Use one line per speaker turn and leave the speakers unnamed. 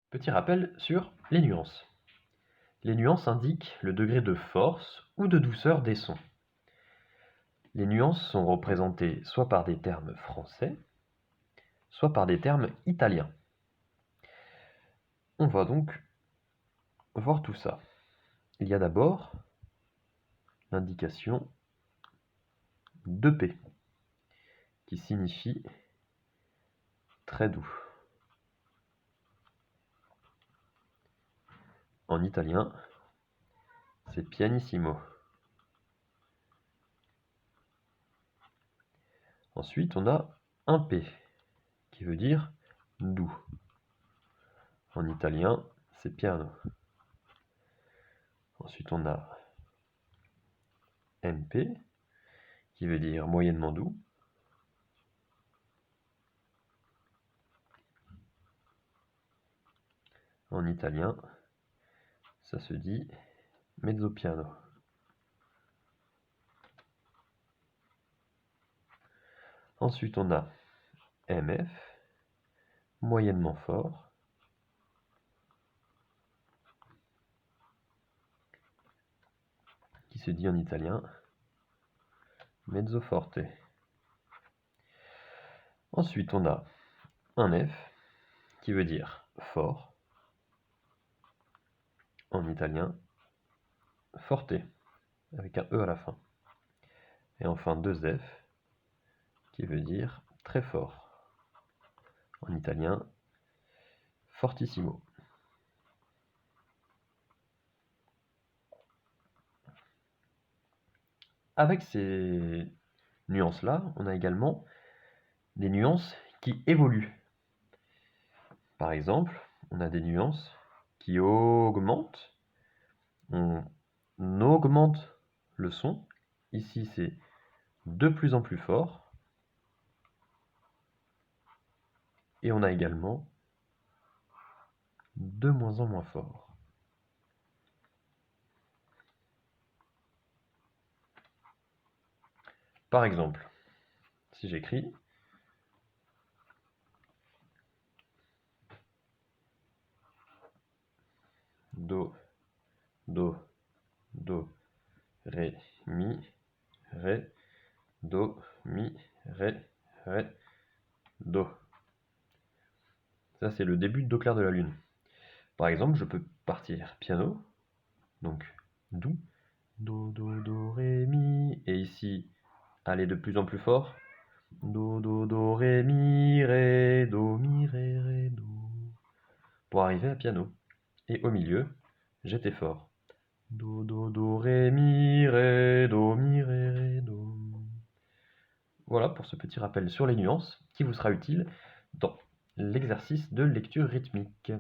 Petit rappel sur les nuances. Les nuances indiquent le degré de force ou de douceur des sons. Les nuances sont représentées soit par des termes français, soit par des termes italiens. On va donc voir tout ça. Il y a d'abord l'indication 2P, qui signifie très doux. En italien, c'est pianissimo. Ensuite, on a un P, qui veut dire doux. En italien, c'est piano. Ensuite, on a MP, qui veut dire moyennement doux. En italien, ça se dit mezzo piano. Ensuite, on a MF, moyennement fort. Qui se dit en italien mezzo forte. Ensuite, on a un F, qui veut dire fort. En italien, forte, avec un E à la fin. Et enfin, deux F, qui veut dire très fort. En italien, fortissimo. Avec ces nuances-là, on a également des nuances qui évoluent. Par exemple, on a des nuances qui augmentent. On augmente le son. Ici, c'est de plus en plus fort. Et on a également de moins en moins fort. Par exemple, si j'écris do, do, do, ré, mi, do, mi, ré, do. Ça, c'est le début de do clair de la lune. Par exemple, je peux partir piano, donc do, do, ré, mi, et ici, aller de plus en plus fort, do, ré, mi, ré, do, pour arriver à piano. Et au milieu, j'étais fort. Do, ré, mi, ré, do, ré, do. Voilà pour ce petit rappel sur les nuances qui vous sera utile dans l'exercice de lecture rythmique.